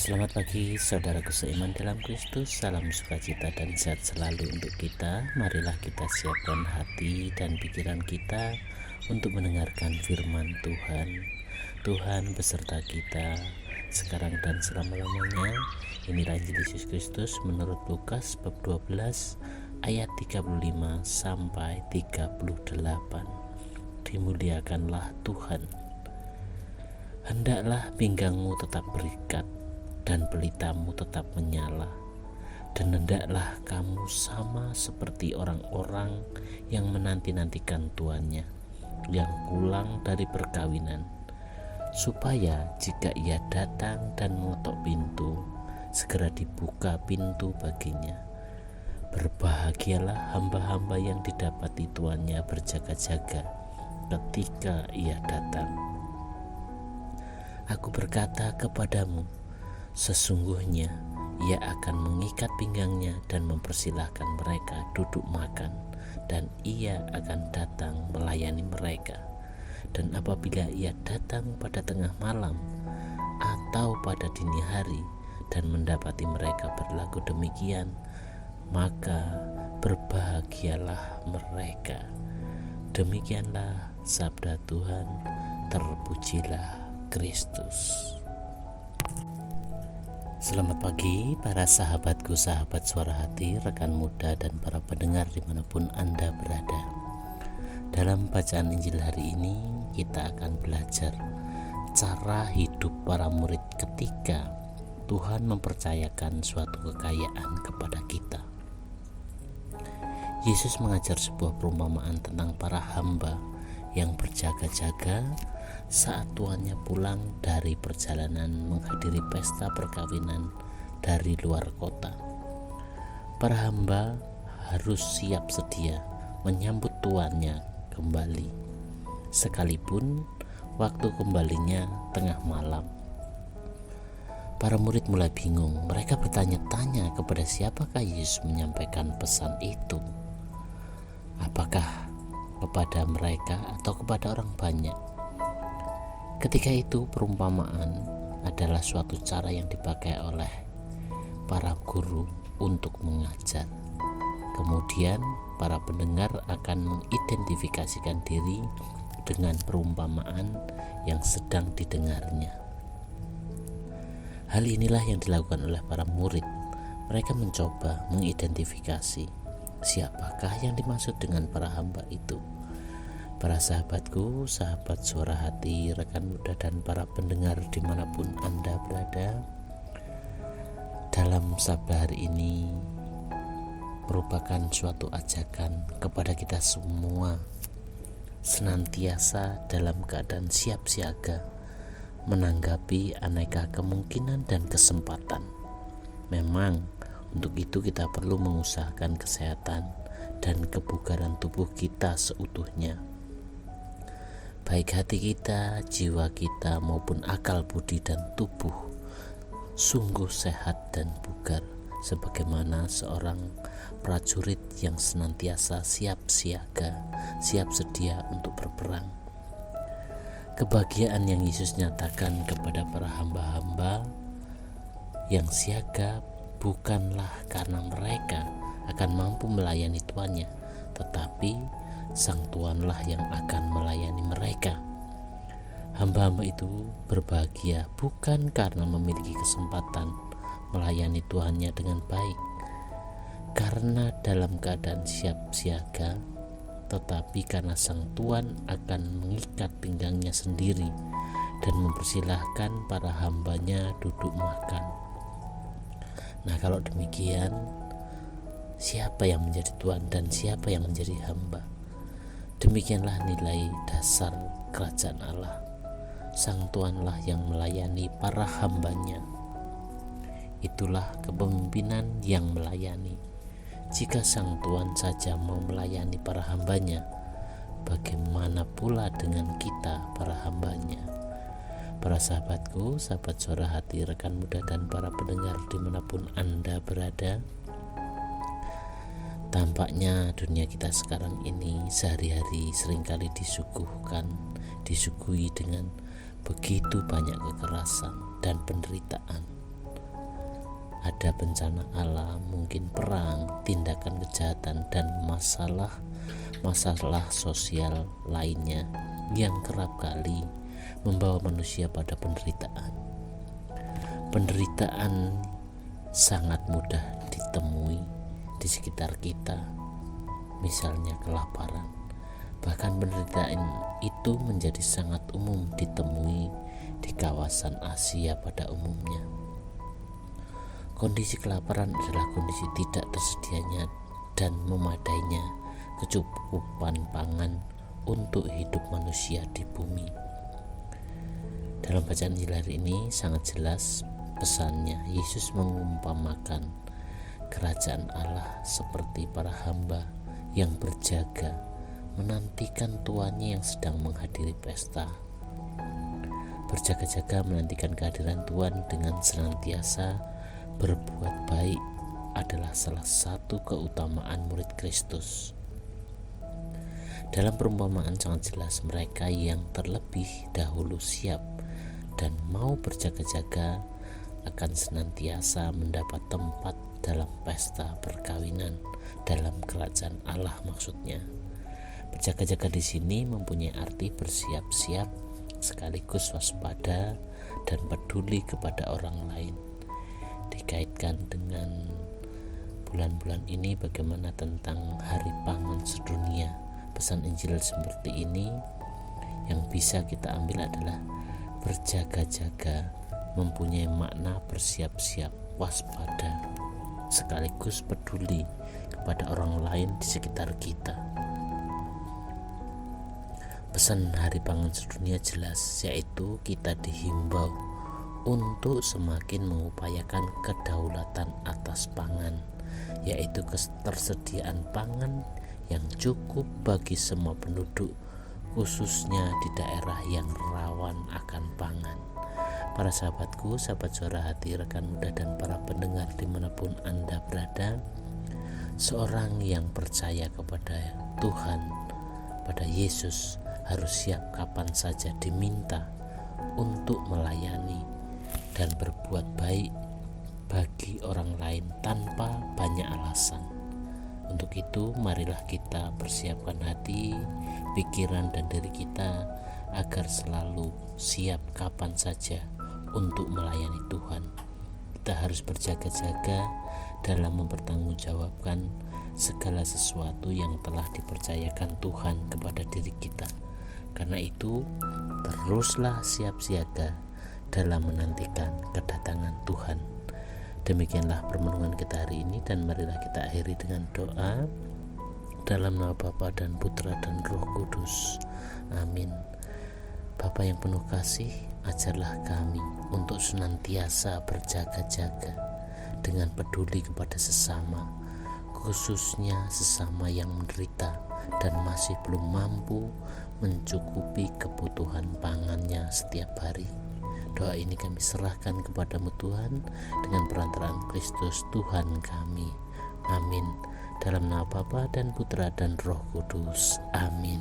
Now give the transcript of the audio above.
Selamat pagi saudaraku seiman dalam Kristus. Salam sukacita dan sehat selalu untuk kita. Marilah kita siapkan hati dan pikiran kita untuk mendengarkan firman Tuhan. Tuhan beserta kita sekarang dan selama-lamanya. Inilah Injil Yesus Kristus menurut Lukas bab 12 ayat 35 sampai 38. Dimuliakanlah Tuhan. Hendaklah pinggangmu tetap berikat dan pelitamu tetap menyala, dan hendaklah kamu sama seperti orang-orang yang menanti-nantikan tuannya yang pulang dari perkawinan, supaya jika ia datang dan mengetok pintu, segera dibuka pintu baginya. Berbahagialah hamba-hamba yang didapati tuannya berjaga-jaga ketika ia datang. Aku berkata kepadamu, sesungguhnya ia akan mengikat pinggangnya dan mempersilahkan mereka duduk makan, dan ia akan datang melayani mereka. Dan apabila ia datang pada tengah malam atau pada dini hari dan mendapati mereka berlaku demikian, maka berbahagialah mereka. Demikianlah sabda Tuhan. Terpujilah Kristus. Selamat pagi para sahabatku, sahabat suara hati, rekan muda dan para pendengar dimanapun Anda berada. Dalam bacaan Injil hari ini kita akan belajar cara hidup para murid ketika Tuhan mempercayakan suatu kekayaan kepada kita. Yesus mengajar sebuah perumpamaan tentang para hamba yang berjaga-jaga saat tuannya pulang dari perjalanan menghadiri pesta perkawinan dari luar kota. Para hamba harus siap sedia menyambut tuannya kembali, sekalipun waktu kembalinya tengah malam. Para murid mulai bingung. Mereka bertanya-tanya kepada siapakah Yesus menyampaikan pesan itu. Apakah kepada mereka atau kepada orang banyak? Ketika itu perumpamaan adalah suatu cara yang dipakai oleh para guru untuk mengajar. Kemudian para pendengar akan mengidentifikasikan diri dengan perumpamaan yang sedang didengarnya. Hal inilah yang dilakukan oleh para murid. Mereka mencoba mengidentifikasi siapakah yang dimaksud dengan para hamba itu. Para sahabatku, sahabat suara hati, rekan muda dan para pendengar dimanapun Anda berada, dalam sabda hari ini merupakan suatu ajakan kepada kita semua senantiasa dalam keadaan siap siaga menanggapi aneka kemungkinan dan kesempatan. Memang untuk itu kita perlu mengusahakan kesehatan dan kebugaran tubuh kita seutuhnya, baik hati kita, jiwa kita maupun akal budi dan tubuh sungguh sehat dan bugar, sebagaimana seorang prajurit yang senantiasa siap siaga, siap sedia untuk berperang. Kebahagiaan yang Yesus nyatakan kepada para hamba-hamba yang siaga bukanlah karena mereka akan mampu melayani tuannya, tetapi Sang Tuanlah yang akan melayani mereka. Hamba-hamba itu berbahagia bukan karena memiliki kesempatan melayani Tuhannya dengan baik, karena dalam keadaan siap siaga, tetapi karena Sang Tuan akan mengikat pinggangnya sendiri dan mempersilahkan para hambanya duduk makan. Nah, kalau demikian, siapa yang menjadi Tuan dan siapa yang menjadi hamba? Demikianlah nilai dasar kerajaan Allah. Sang Tuanlah yang melayani para hambanya. Itulah kepemimpinan yang melayani. Jika Sang Tuan saja mau melayani para hambanya, bagaimana pula dengan kita para hambanya? Para sahabatku, sahabat suara hati, rekan muda dan para pendengar dimanapun Anda berada, tampaknya dunia kita sekarang ini sehari-hari seringkali disuguhi dengan begitu banyak kekerasan dan penderitaan. ada bencana alam, mungkin perang, tindakan kejahatan, dan masalah sosial lainnya yang kerap kali membawa manusia pada penderitaan. Penderitaan sangat mudah ditemui di sekitar kita, misalnya kelaparan. Bahkan penderitaan itu menjadi sangat umum ditemui di kawasan Asia pada umumnya. Kondisi kelaparan adalah kondisi tidak tersedianya dan memadainya kecukupan pangan untuk hidup manusia di bumi. Dalam bacaan Injil hari ini sangat jelas pesannya. Yesus mengumpamakan kerajaan Allah seperti para hamba yang berjaga menantikan tuannya yang sedang menghadiri pesta. Berjaga-jaga menantikan kehadiran Tuhan dengan senantiasa berbuat baik adalah salah satu keutamaan murid Kristus. Dalam perumpamaan sangat jelas, mereka yang terlebih dahulu siap dan mau berjaga-jaga akan senantiasa mendapat tempat dalam pesta perkawinan dalam kerajaan Allah maksudnya. Berjaga-jaga di sini mempunyai arti bersiap-siap sekaligus waspada dan peduli kepada orang lain. Dikaitkan dengan bulan-bulan ini, bagaimana tentang Hari Pangan Sedunia. Pesan Injil seperti ini yang bisa kita ambil adalah berjaga-jaga mempunyai makna bersiap-siap, waspada, sekaligus peduli kepada orang lain di sekitar kita. Pesan Hari Pangan Sedunia jelas, yaitu kita dihimbau untuk semakin mengupayakan kedaulatan atas pangan, yaitu ketersediaan pangan yang cukup bagi semua penduduk, khususnya di daerah yang rawan akan pangan. Para sahabatku, sahabat Suara Hati, rekan muda, dan para pendengar dimanapun Anda berada, seorang yang percaya kepada Tuhan, pada Yesus, harus siap kapan saja diminta untuk melayani dan berbuat baik bagi orang lain tanpa banyak alasan. Untuk itu, marilah kita persiapkan hati, pikiran, dan diri kita agar selalu siap kapan saja untuk melayani Tuhan. Kita harus berjaga-jaga dalam mempertanggungjawabkan segala sesuatu yang telah dipercayakan Tuhan kepada diri kita. Karena itu, teruslah siap siaga dalam menantikan kedatangan Tuhan. Demikianlah permenungan kita hari ini, dan marilah kita akhiri dengan doa. Dalam nama Bapa dan Putra dan Roh Kudus. Amin. Bapa yang penuh kasih, ajarlah kami untuk senantiasa berjaga-jaga dengan peduli kepada sesama, khususnya sesama yang menderita dan masih belum mampu mencukupi kebutuhan pangannya setiap hari. Doa ini kami serahkan kepadamu Tuhan, dengan perantaraan Kristus Tuhan kami. Amin. Dalam nama Bapa dan Putra dan Roh Kudus. Amin.